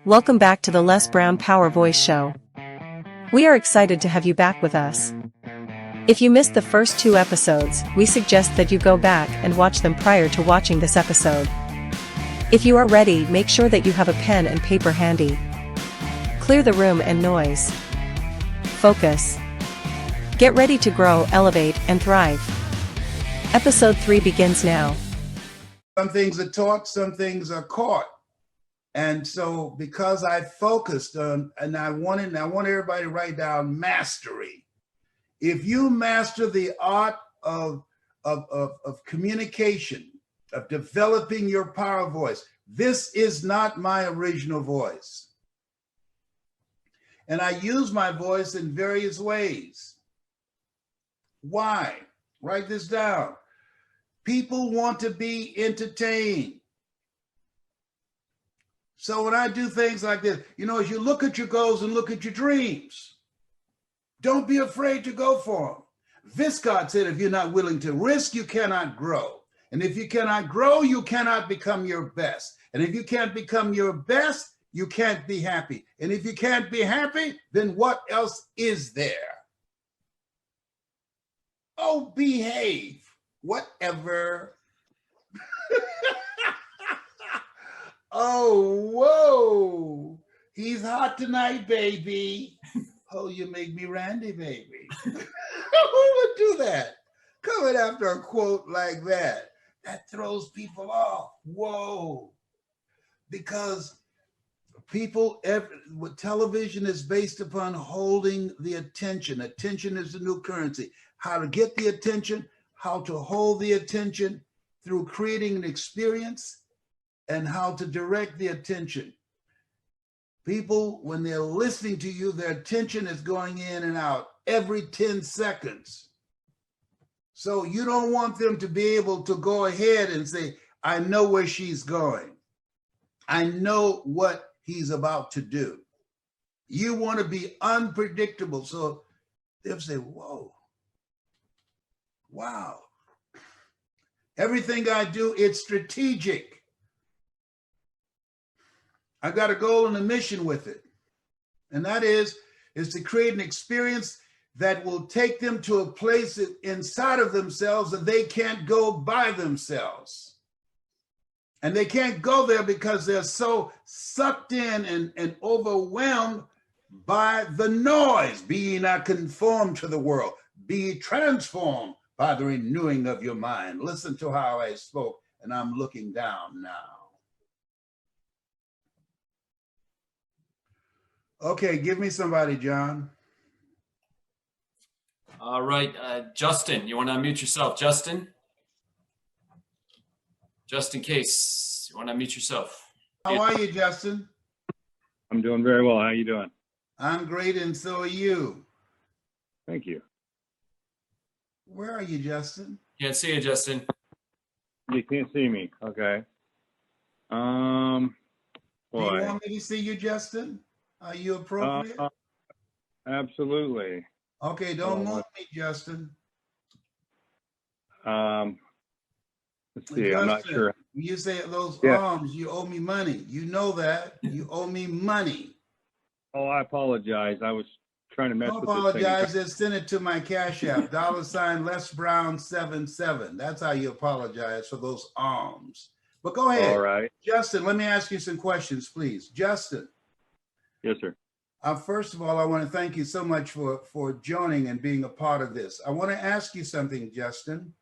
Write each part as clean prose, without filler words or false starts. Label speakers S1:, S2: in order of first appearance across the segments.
S1: Welcome back to the Les Brown Power Voice Show. We are excited to have you back with us. If you missed the first 2 episodes, we suggest that you go back and watch them prior to watching this episode. If you are ready, make sure that you have a pen and paper handy. Clear the room and noise. Focus. Get ready to grow, elevate, and thrive. Episode 3 begins now.
S2: Some things are taught, some things are caught. And so because I focused on, and I want everybody to write down mastery. If you master the art of communication, of developing your power voice, this is not my original voice. And I use my voice in various ways. Why? Write this down. People want to be entertained. So when I do things like this, as you look at your goals and look at your dreams, don't be afraid to go for them. Viscott said, if you're not willing to risk, you cannot grow. And if you cannot grow, you cannot become your best. And if you can't become your best, you can't be happy. And if you can't be happy, then what else is there? Oh, behave. Whatever. Oh, whoa. He's hot tonight, baby. Oh, you make me Randy, baby. Who would do that? Coming after a quote like that. That throws people off. Whoa. Because television is based upon holding the attention. Attention is the new currency. How to get the attention, how to hold the attention through creating an experience, and how to direct the attention. People, when they're listening to you, their attention is going in and out every 10 seconds. So you don't want them to be able to go ahead and say, I know where she's going. I know what he's about to do. You want to be unpredictable. So they'll say, whoa, wow. Everything I do, it's strategic. I got a goal and a mission with it. And that is to create an experience that will take them to a place inside of themselves that they can't go by themselves. And they can't go there because they're so sucked in and overwhelmed by the noise. Be ye not conformed to the world. Be ye transformed by the renewing of your mind. Listen to how I spoke, and I'm looking down now. Okay, give me somebody, John.
S3: All right, Justin, you want to unmute yourself, Justin? Just in case, you want to unmute yourself.
S2: How are you, Justin?
S4: I'm doing very well. How are you doing?
S2: I'm great, and so are you.
S4: Thank you.
S2: Where are you, Justin?
S3: Can't see you, Justin.
S4: You can't see me. Okay.
S2: Do
S4: Boy.
S2: you want me to see you, Justin? Are you appropriate?
S4: Absolutely.
S2: Okay, don't move me, Justin.
S4: Let's see.
S2: Justin,
S4: I'm not sure.
S2: You say those
S4: Yeah.
S2: arms, you owe me money. You know that. You owe me money.
S4: Oh, I apologize. I was trying to mess
S2: Don't
S4: with this thing.
S2: apologize. Just send it to my Cash App, $ Les Brown 77. That's how you apologize for those arms. But go ahead.
S4: All right.
S2: Justin, let me ask you some questions, please. Justin.
S4: Yes, sir.
S2: First of all, I want to thank you so much for joining and being a part of this. I want to ask you something, Justin,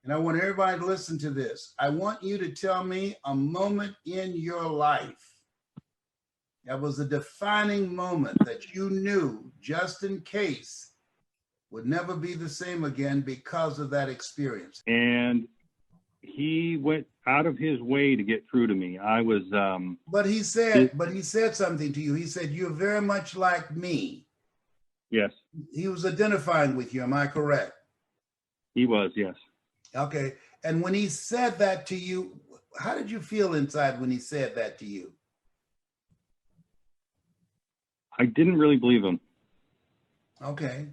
S2: and I want everybody to listen to this. I want you to tell me a moment in your life that was a defining moment that you knew Justin Case would never be the same again because of that experience.
S4: And he went out of his way to get through to me. I was
S2: But he said something to you. He said, you're very much like me.
S4: Yes.
S2: He was identifying with you. Am I correct?
S4: He was, yes.
S2: Okay. And when he said that to you, how did you feel inside when he said that to you?
S4: I didn't really believe him.
S2: Okay.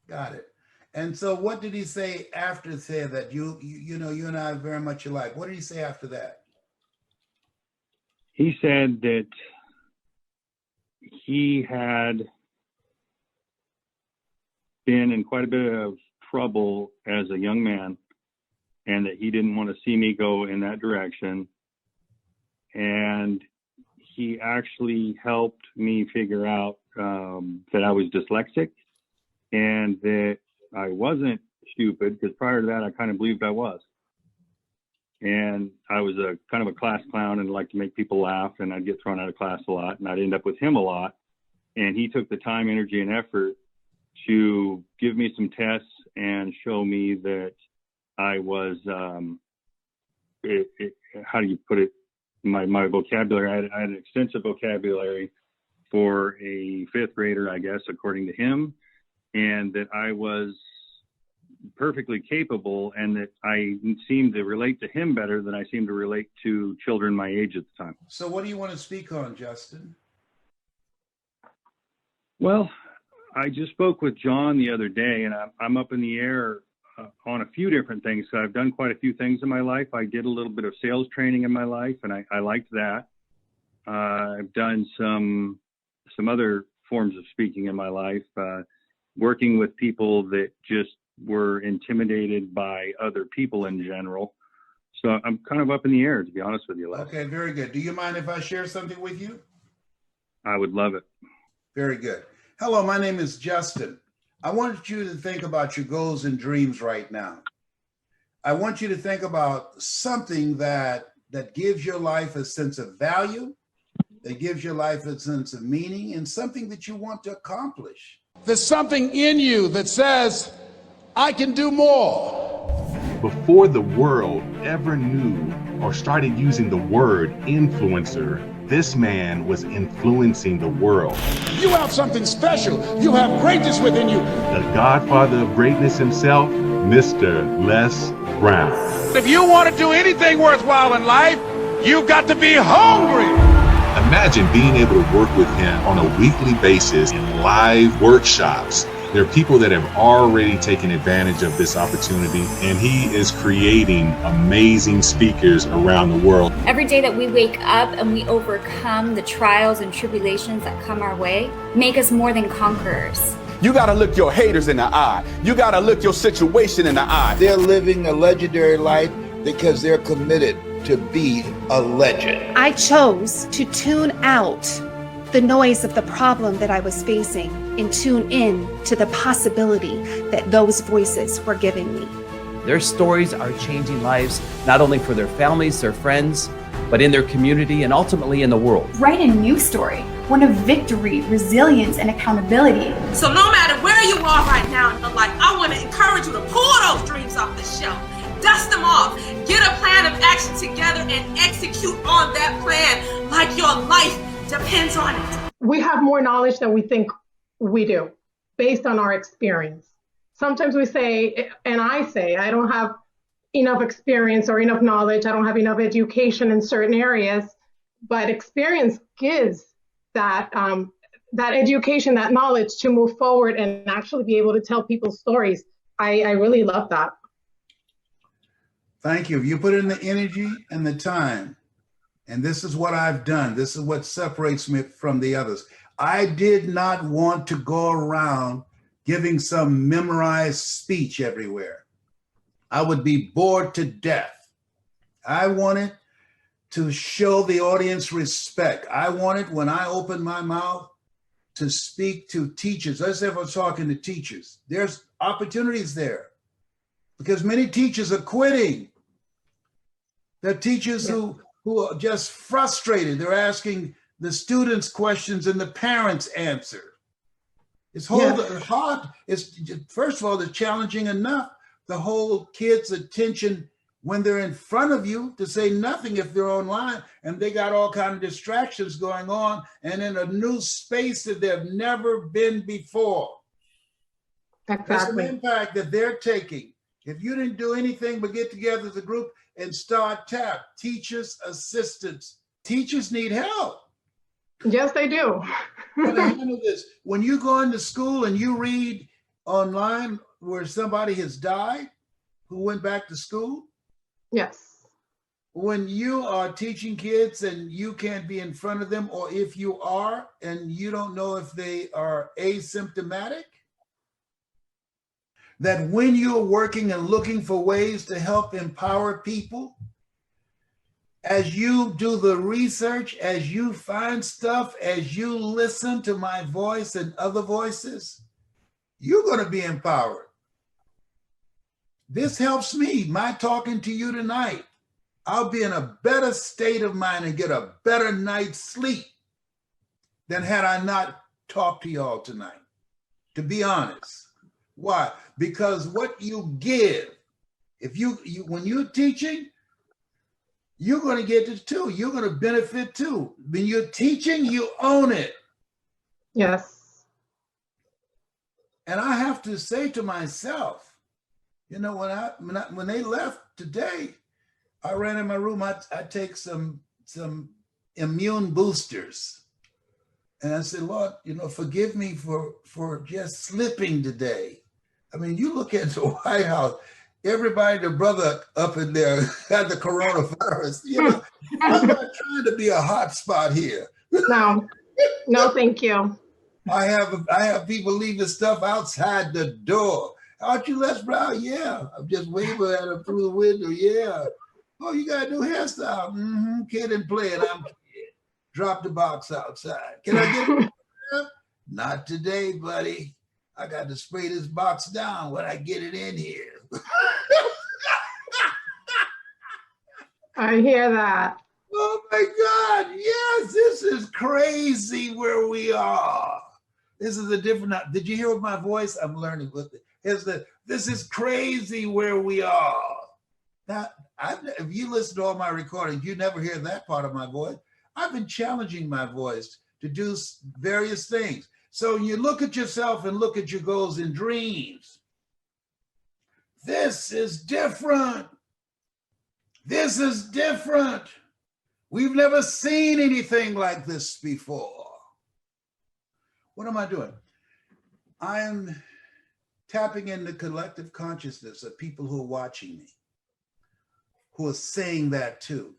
S2: Got it. And so what did he say after say that you and I are very much alike? What did he say after that?
S4: he said that he had been in quite a bit of trouble as a young man, and that he didn't want to see me go in that direction. And he actually helped me figure out that I was dyslexic and that I wasn't stupid, because prior to that, I kind of believed I was. And I was a kind of a class clown and liked to make people laugh, and I'd get thrown out of class a lot, and I'd end up with him a lot. And he took the time, energy, and effort to give me some tests and show me that I was, how do you put it? My vocabulary, I had an extensive vocabulary for a fifth grader, I guess, according to him, and that I was perfectly capable, and that I seemed to relate to him better than I seemed to relate to children my age at the time.
S2: So what do you want to speak on, Justin?
S4: Well, I just spoke with John the other day, and I'm up in the air on a few different things. So I've done quite a few things in my life. I did a little bit of sales training in my life, and I liked that. I've done some other forms of speaking in my life, working with people that just were intimidated by other people in general. So I'm kind of up in the air, to be honest with you, Les.
S2: Okay, very good. Do you mind if I share something with you?
S4: I would love it.
S2: Very good. Hello, my name is Justin. I want you to think about your goals and dreams right now. I want you to think about something that gives your life a sense of value, that gives your life a sense of meaning, and something that you want to accomplish.
S5: There's something in you that says, I can do more.
S6: Before the world ever knew or started using the word influencer, this man was influencing the world.
S5: You have something special. You have greatness within you.
S6: The godfather of greatness himself, Mr. Les Brown.
S5: If you want to do anything worthwhile in life, you've got to be hungry.
S6: Imagine being able to work with him on a weekly basis in live workshops. There are people that have already taken advantage of this opportunity, and he is creating amazing speakers around the world.
S7: Every day that we wake up and we overcome the trials and tribulations that come our way, make us more than conquerors.
S5: You got to look your haters in the eye. You got to look your situation in the eye.
S2: They're living a legendary life because they're committed to be a legend.
S8: I chose to tune out the noise of the problem that I was facing and tune in to the possibility that those voices were giving me.
S9: Their stories are changing lives, not only for their families, their friends, but in their community and ultimately in the world.
S10: Write a new story, one of victory, resilience, and accountability.
S11: So no matter where you are right now in your life, I want to encourage you to pull those dreams off the shelf. Dust them off. Get a plan of action together and execute on that plan like your life depends on it.
S12: We have more knowledge than we think we do based on our experience. Sometimes we say, and I say, I don't have enough experience or enough knowledge. I don't have enough education in certain areas, but experience gives that education, that knowledge to move forward and actually be able to tell people's stories. I really love that.
S2: Thank you. You put in the energy and the time. And this is what I've done. This is what separates me from the others. I did not want to go around giving some memorized speech everywhere. I would be bored to death. I wanted to show the audience respect. I wanted, when I opened my mouth, to speak to teachers. Let's say if I'm talking to teachers, there's opportunities there because many teachers are quitting. There are teachers who are just frustrated. They're asking the students questions and the parents answer. It's hard. It's, first of all, it's challenging enough to hold kids' attention when they're in front of you, to say nothing if they're online and they got all kinds of distractions going on and in a new space that they've never been before.
S12: Exactly.
S2: That's the impact that they're taking. If you didn't do anything but get together as a group and start TAP, teachers, assistants. Teachers need help.
S12: Yes, they do.
S2: How to handle this. When you go into school and you read online where somebody has died who went back to school,
S12: yes,
S2: when you are teaching kids and you can't be in front of them, or if you are and you don't know if they are asymptomatic, that when you're working and looking for ways to help empower people, as you do the research, as you find stuff, as you listen to my voice and other voices, you're going to be empowered. This helps me. My talking to you tonight, I'll be in a better state of mind and get a better night's sleep than had I not talked to y'all tonight, to be honest. Why? Because what you give, if you when you're teaching, you're going to get it too. You're going to benefit too. When you're teaching, you own it.
S12: Yes.
S2: And I have to say to myself, you know, when they left today, I ran in my room. I take some immune boosters, and I said, Lord, you know, forgive me for just slipping today. I mean, you look at the White House, everybody, the brother up in there had the coronavirus. You know, I'm not trying to be a hot spot here.
S12: No, thank you.
S2: I have people leaving stuff outside the door. Aren't you Les Brown? Yeah, I'm just waving at them through the window. Yeah. Oh, you got a new hairstyle. Mm-hmm. Kid and play, and I'm drop the box outside. Can I get it? Not today, buddy. I got to spray this box down when I get it in here.
S12: I hear that.
S2: Oh my God. Yes, this is crazy where we are. This is a different, did you hear my voice? I'm learning with it. This is crazy where we are. Now, if you listen to all my recordings, you never hear that part of my voice. I've been challenging my voice to do various things. So you look at yourself and look at your goals and dreams. This is different. This is different. We've never seen anything like this before. What am I doing? I am tapping in the collective consciousness of people who are watching me, who are saying that too,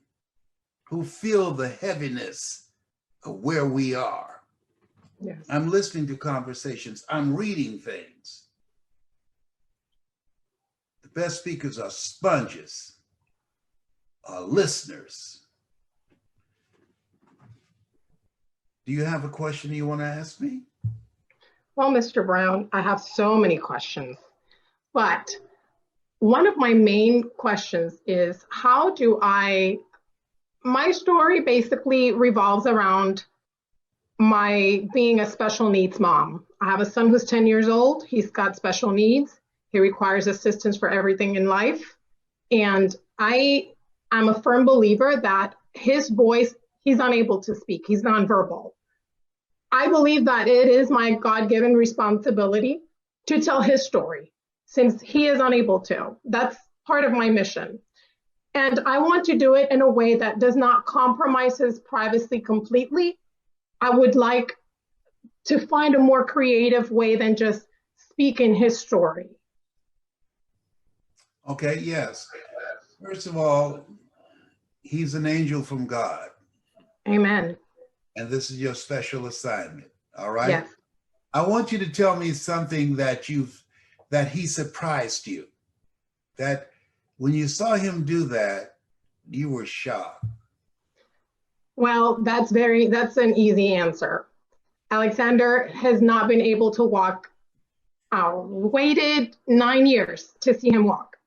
S2: who feel the heaviness of where we are.
S12: Yes.
S2: I'm listening to conversations. I'm reading things. The best speakers are sponges, are listeners. Do you have a question you want to ask me?
S12: Well, Mr. Brown, I have so many questions, but one of my main questions is my story basically revolves around my being a special needs mom. I have a son who's 10 years old. He's got special needs. He requires assistance for everything in life. And I am a firm believer that his voice, he's unable to speak. He's nonverbal. I believe that it is my God-given responsibility to tell his story since he is unable to. That's part of my mission. And I want to do it in a way that does not compromise his privacy completely. I would like to find a more creative way than just speaking his story.
S2: Okay, yes. First of all, he's an angel from God.
S12: Amen.
S2: And this is your special assignment, all right?
S12: Yes.
S2: I want you to tell me something that he surprised you, that when you saw him do that, you were shocked.
S12: Well, that's an easy answer. Alexander has not been able to walk. Waited 9 years to see him walk.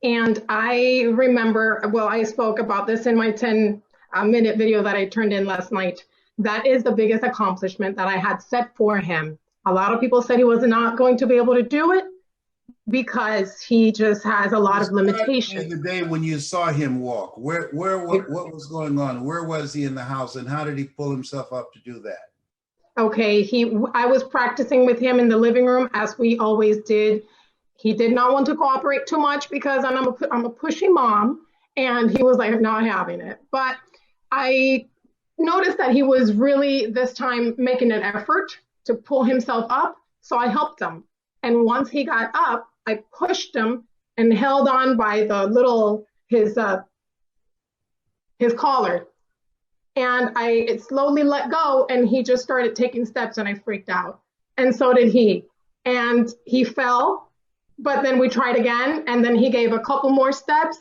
S12: And I remember, well, I spoke about this in my 10-minute video that I turned in last night. That is the biggest accomplishment that I had set for him. A lot of people said he was not going to be able to do it because he just has a lot of limitations.
S2: The day when you saw him walk, what was going on? Where was he in the house, and how did he pull himself up to do that?
S12: Okay, I was practicing with him in the living room as we always did. He did not want to cooperate too much because I'm a pushy mom, and he was like not having it. But I noticed that he was really this time making an effort to pull himself up, so I helped him. And once he got up, I pushed him and held on by the his his collar. And it slowly let go, and he just started taking steps, and I freaked out. And so did he. And he fell, but then we tried again, and then he gave a couple more steps.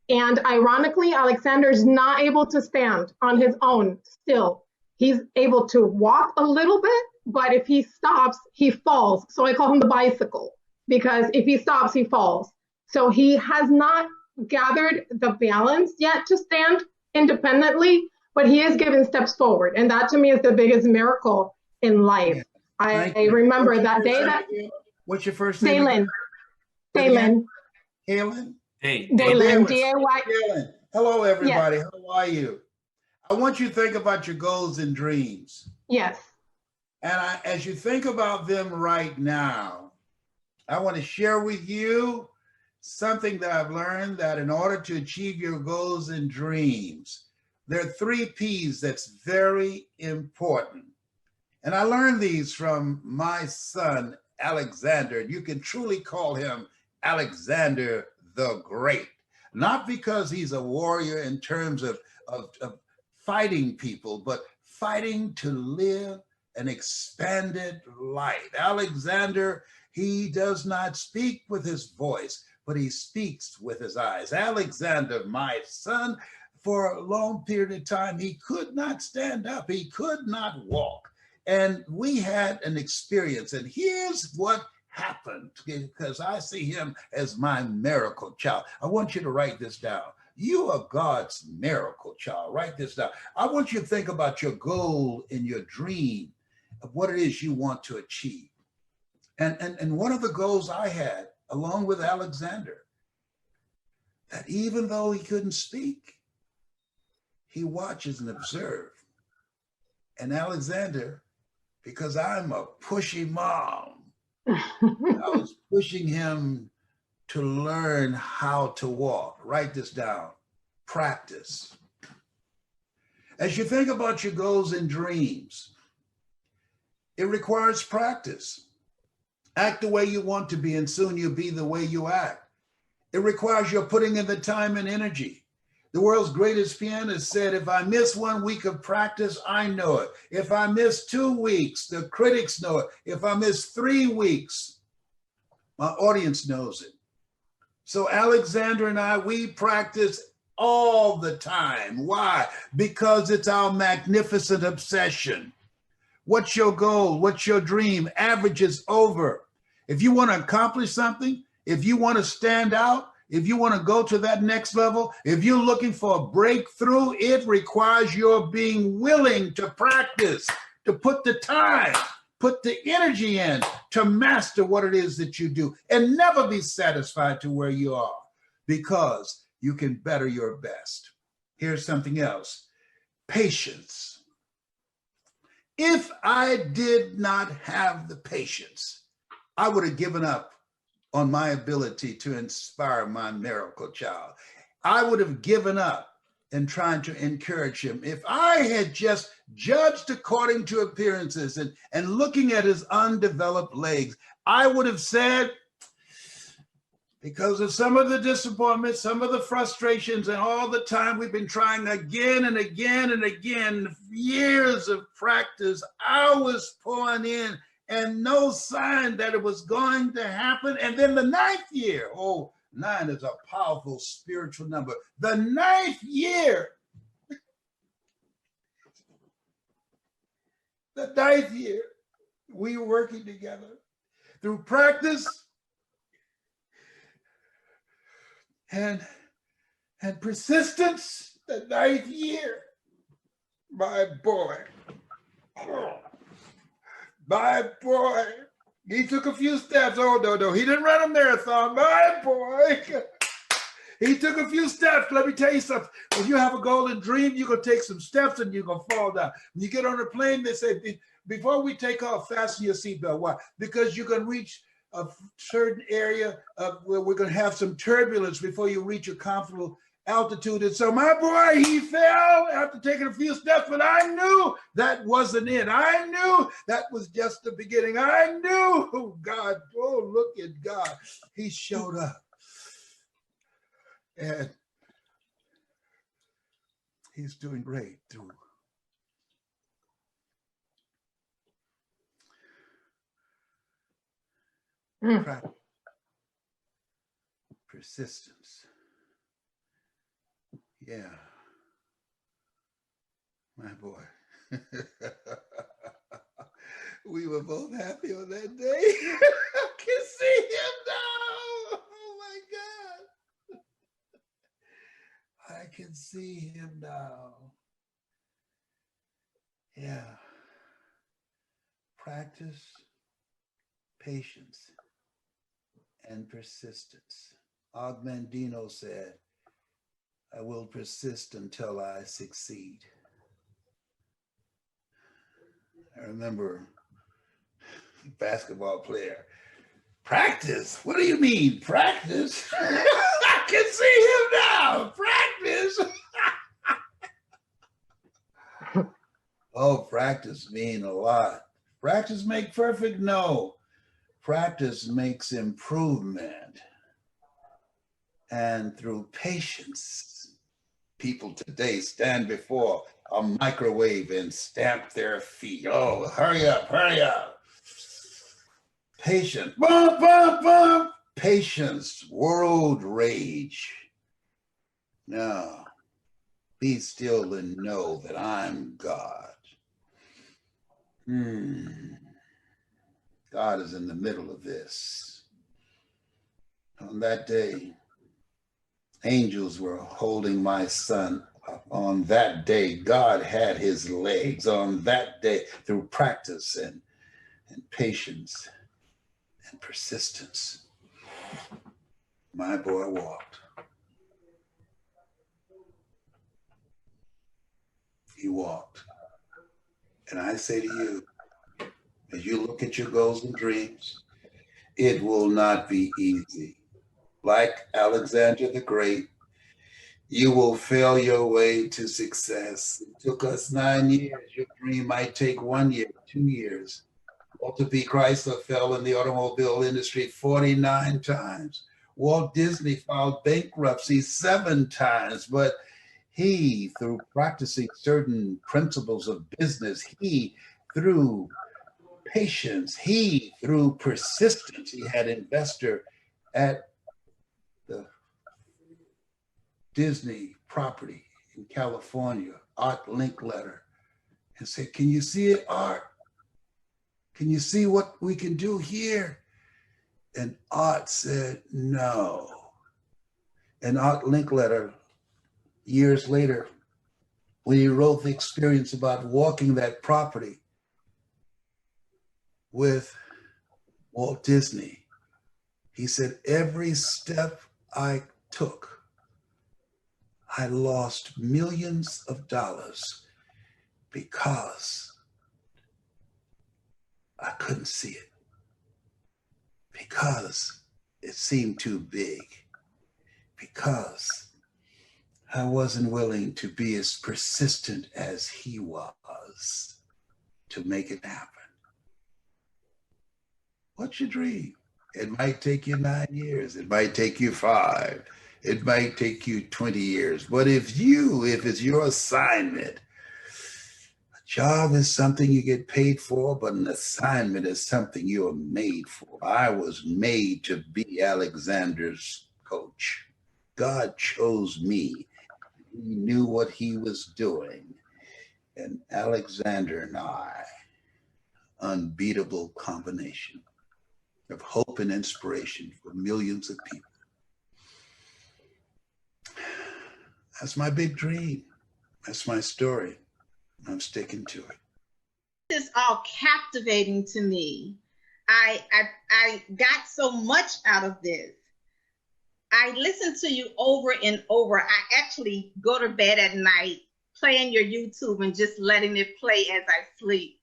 S12: And ironically, Alexander's not able to stand on his own still. He's able to walk a little bit, but if he stops, he falls. So I call him the bicycle, because if he stops, he falls. So he has not gathered the balance yet to stand independently, but he is given steps forward. And that to me is the biggest miracle in life. I remember that day that.
S2: What's your first name?
S12: Daylin. Daylin.
S2: Daylin?
S12: Daylin. D-A-Y.
S2: Daylin. Hello, everybody. Yes. How are you? I want you to think about your goals and dreams.
S12: Yes.
S2: And as you think about them right now, I want to share with you something that I've learned, that in order to achieve your goals and dreams, there are 3 P's that's very important. And I learned these from my son, Alexander. You can truly call him Alexander the Great, not because he's a warrior in terms of fighting people, but fighting to live an expanded life. Alexander, he does not speak with his voice, but he speaks with his eyes. Alexander, my son, for a long period of time, he could not stand up. He could not walk. And we had an experience. And here's what happened, because I see him as my miracle child. I want you to write this down. You are God's miracle child. Write this down. I want you to think about your goal and your dream of what it is you want to achieve. And one of the goals I had, along with Alexander, that even though he couldn't speak, he watches and observes. And Alexander, because I'm a pushy mom, I was pushing him to learn how to walk. Write this down. Practice. As you think about your goals and dreams, it requires practice. Act the way you want to be, and soon you'll be the way you act. It requires your putting in the time and energy. The world's greatest pianist said, if I miss 1 week of practice, I know it. If I miss 2 weeks, the critics know it. If I miss 3 weeks, my audience knows it. So Alexander and I, we practice all the time. Why? Because it's our magnificent obsession. What's your goal? What's your dream? Average is over. If you want to accomplish something, if you want to stand out, if you want to go to that next level, if you're looking for a breakthrough, it requires your being willing to practice, to put the time, put the energy in to master what it is that you do, and never be satisfied to where you are, because you can better your best. Here's something else. Patience. If I did not have the patience, I would have given up on my ability to inspire my miracle child. I would have given up in trying to encourage him. If I had just judged according to appearances and looking at his undeveloped legs, I would have said, because of some of the disappointments, some of the frustrations, and all the time we've been trying again and again and again, years of practice, hours pouring in, and no sign that it was going to happen. And then the 9th year, 9 is a powerful spiritual number. The 9th year, we were working together through practice and persistence. The 9th year, my boy, he took a few steps. Oh, no, he didn't run a marathon. My boy, he took a few steps. Let me tell you something. When you have a goal and dream, you're going to take some steps and you're going to fall down. When you get on a plane, they say, before we take off, fasten your seatbelt. Why? Because you're going to reach a certain area where we're going to have some turbulence before you reach a comfortable altitude. And so my boy, he fell after taking a few steps, but I knew that wasn't it. I knew that was just the beginning. I knew, oh God, oh, look at God. He showed up. And He's doing great through practice, persistence. Yeah, my boy. We were both happy on that day. I can see him now. Oh my God. I can see him now. Yeah. Practice, patience, and persistence. Og Mandino said, I will persist until I succeed. I remember a basketball player, practice? What do you mean, practice? I can see him now, practice. Oh, practice mean a lot. Practice make perfect? No. Practice makes improvement. And through patience, people today stand before a microwave and stamp their feet. Oh, hurry up, hurry up. Patience, bump, bump, bump. Patience, world rage. No, be still and know that I'm God. God is in the middle of this. On that day, angels were holding my son up. On that day, God had his legs. On that day, through practice and patience and persistence, my boy walked. He walked. And I say to you, as you look at your goals and dreams, it will not be easy. Like Alexander the Great, you will fail your way to success. It took us 9 years. Your dream might take 1 year, 2 years. Walter P. Chrysler fell in the automobile industry 49 times. Walt Disney filed bankruptcy 7 times, but he, through practicing certain principles of business, he, through patience, he, through persistence, he had an investor at the Disney property in California, Art Linkletter, and said, can you see it, Art? Can you see what we can do here? And Art said, no. And Art Linkletter, years later, when he wrote the experience about walking that property with Walt Disney, he said, every step I took, I lost millions of dollars because I couldn't see it, because it seemed too big, because I wasn't willing to be as persistent as he was to make it happen. What's your dream? It might take you 9 years. It might take you 5. It might take you 20 years. But if it's your assignment, a job is something you get paid for, but an assignment is something you're made for. I was made to be Alexander's coach. God chose me. He knew what he was doing. And Alexander and I, unbeatable combination of hope and inspiration for millions of people. That's my big dream. That's my story. I'm sticking to it.
S13: This is all captivating to me. I got so much out of this. I listen to you over and over. I actually go to bed at night playing your YouTube and just letting it play as I sleep,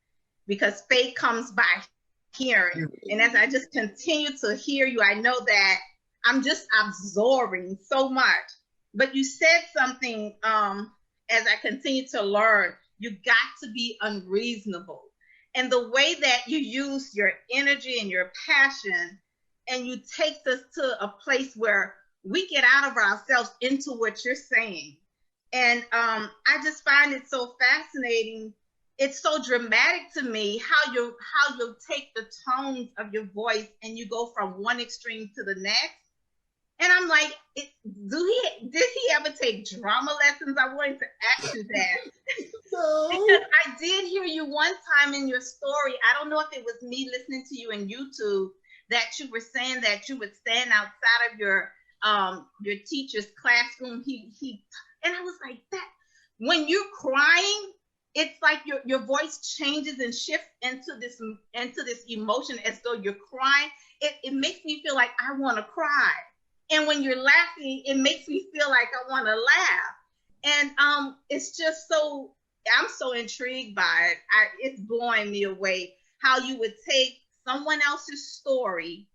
S13: because faith comes by hearing. And as I just continue to hear you, I know that I'm just absorbing so much. But you said something as I continue to learn, you got to be unreasonable. And the way that you use your energy and your passion, and you take us to a place where we get out of ourselves into what you're saying. And I just find it so fascinating. It's so dramatic to me how you take the tones of your voice and you go from one extreme to the next. And I'm like, did he ever take drama lessons? I wanted to ask you that.
S2: No.
S13: Because I did hear you one time in your story. I don't know if it was me listening to you in YouTube, that you were saying that you would stand outside of your teacher's classroom. And I was like, that when you're crying, it's like your voice changes and shifts into this emotion as though you're crying. It makes me feel like I want to cry. And when you're laughing, it makes me feel like I want to laugh. And it's just so, I'm so intrigued by it. It's blowing me away how you would take someone else's story,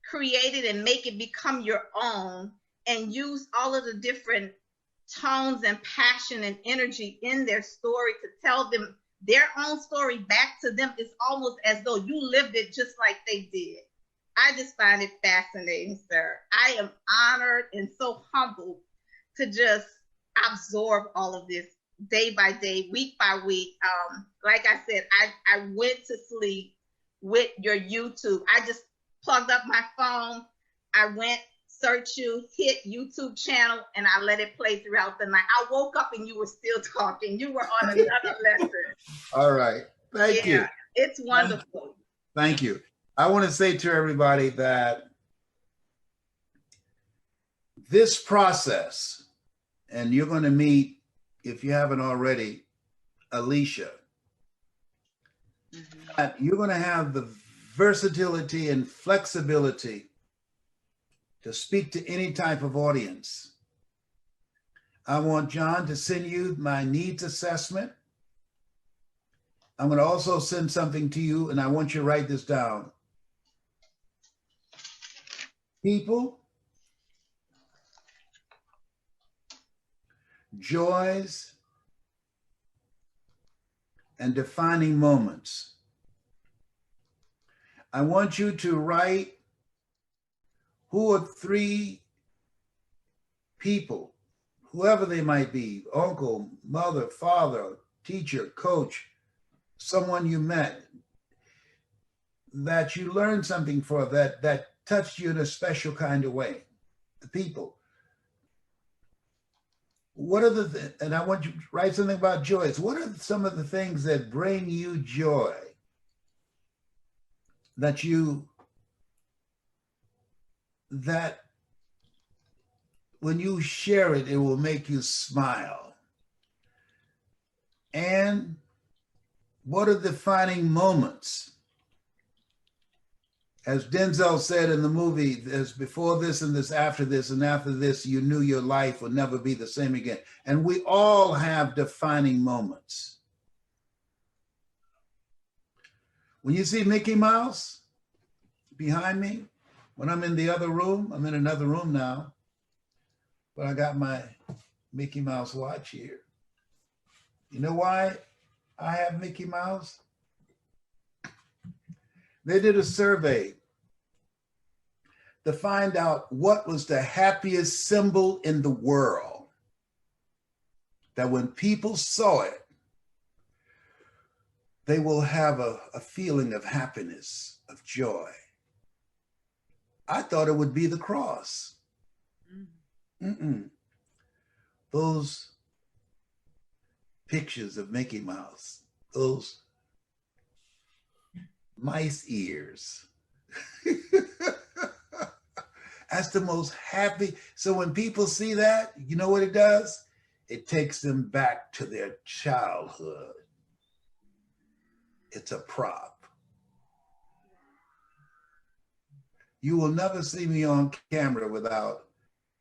S13: create it and make it become your own, and use all of the different tones and passion and energy in their story to tell them their own story back to them. It's almost as though you lived it just like they did. I just find it fascinating, sir. I am honored and so humbled to just absorb all of this day by day, week by week. Like I said, I went to sleep with your YouTube. I just plugged up my phone. I went, search you, hit YouTube channel, and I let it play throughout the night. I woke up and you were still talking. You were on another lesson.
S2: All right. Thank you.
S13: It's wonderful.
S2: Thank you. I want to say to everybody that this process, and you're going to meet, if you haven't already, Alicia, that you're going to have the versatility and flexibility to speak to any type of audience. I want John to send you my needs assessment. I'm going to also send something to you, and I want you to write this down. People, joys, and defining moments. I want you to write who are 3 people, whoever they might be, uncle, mother, father, teacher, coach, someone you met, that you learned something for, that touched you in a special kind of way. The people. What are and I want you to write something about joys. What are some of the things that bring you joy? That when you share it, it will make you smile. And what are defining moments? As Denzel said in the movie, there's before this and this after this, and after this, you knew your life would never be the same again. And we all have defining moments. When you see Mickey Mouse behind me, when I'm in the other room, I'm in another room now, but I got my Mickey Mouse watch here. You know why I have Mickey Mouse? They did a survey to find out what was the happiest symbol in the world. That when people saw it, they will have a feeling of happiness, of joy. I thought it would be the cross. Those pictures of Mickey Mouse, those mice ears. That's the most happy. So when people see that, you know what it does? It takes them back to their childhood. It's a prop. You will never see me on camera without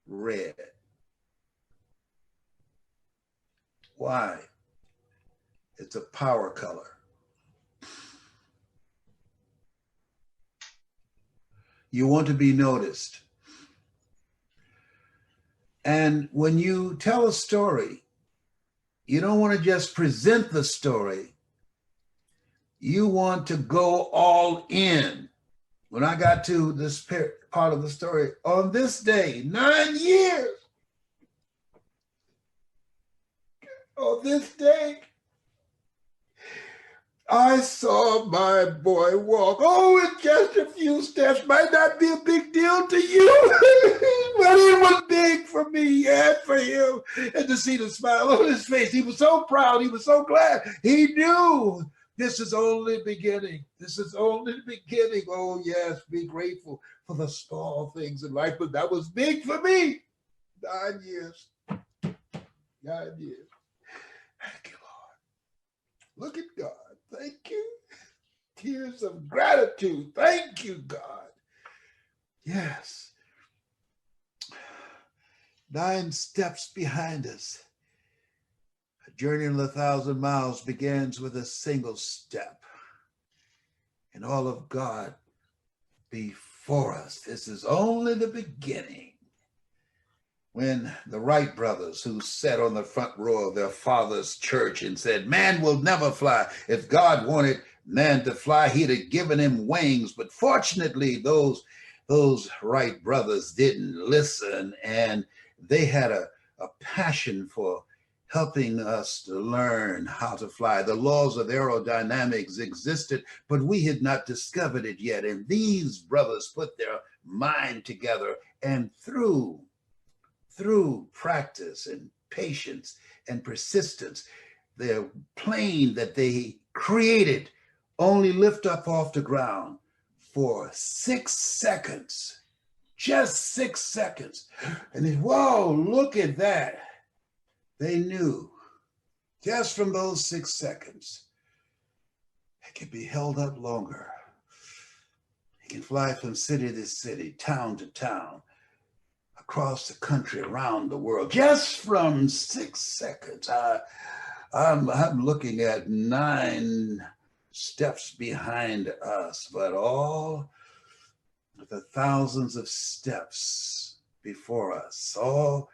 S2: red. Why? It's a power color. You want to be noticed. And when you tell a story, you don't want to just present the story. You want to go all in. When I got to this part of the story, on this day, 9 years, On this day, I saw my boy walk. Oh, in just a few steps. Might not be a big deal to you, but it was big for me and for him. And to see the smile on his face, he was so proud. He was so glad. He knew this is only the beginning. This is only the beginning. Oh, yes, be grateful for the small things in life. But that was big for me. 9 years. 9 years. Thank you, Lord. Look at God. Thank you. Tears of gratitude. Thank you, God. Yes. 9 steps behind us. A journey of 1,000 miles begins with a single step. And all of God before us. This is only the beginning. When the Wright brothers, who sat on the front row of their father's church and said, man will never fly. If God wanted man to fly, he'd have given him wings. But fortunately, those Wright brothers didn't listen, and they had a passion for helping us to learn how to fly. The laws of aerodynamics existed, but we had not discovered it yet. And these brothers put their mind together, and through practice and patience and persistence, the plane that they created only lift up off the ground for 6 seconds, just 6 seconds. And then, whoa, look at that. They knew just from those 6 seconds, it could be held up longer. It can fly from city to city, town to town, across the country, around the world, just from 6 seconds. I'm looking at 9 steps behind us, but all the thousands of steps before us, all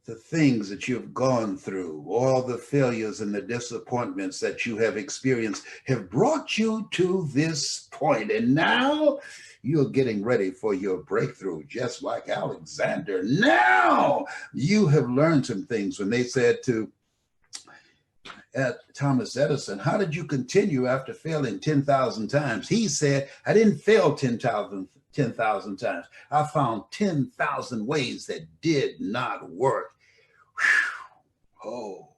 S2: the things that you've gone through, all the failures and the disappointments that you have experienced have brought you to this point. And now you're getting ready for your breakthrough, just like Alexander. Now you have learned some things. When they said to Thomas Edison, how did you continue after failing 10,000 times? He said, I didn't fail 10,000 times. I found 10,000 ways that did not work. Whew. Oh,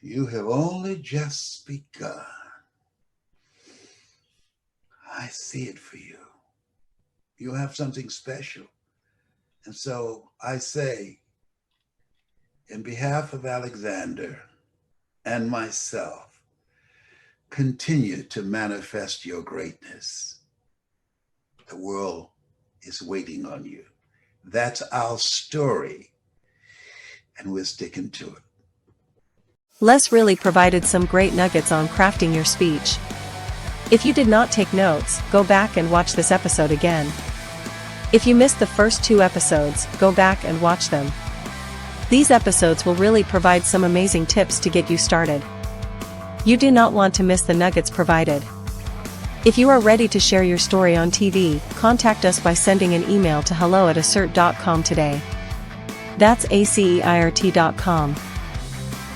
S2: you have only just begun. I see it for you. You have something special. And so I say, in behalf of Alexander and myself, continue to manifest your greatness. The world is waiting on you. That's our story, and we're sticking to it.
S1: Les really provided some great nuggets on crafting your speech. If you did not take notes, go back and watch this episode again. If you missed the first 2 episodes, go back and watch them. These episodes will really provide some amazing tips to get you started. You do not want to miss the nuggets provided. If you are ready to share your story on TV, contact us by sending an email to hello@acert.com today. That's aceirt.com.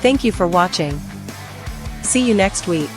S1: Thank you for watching. See you next week.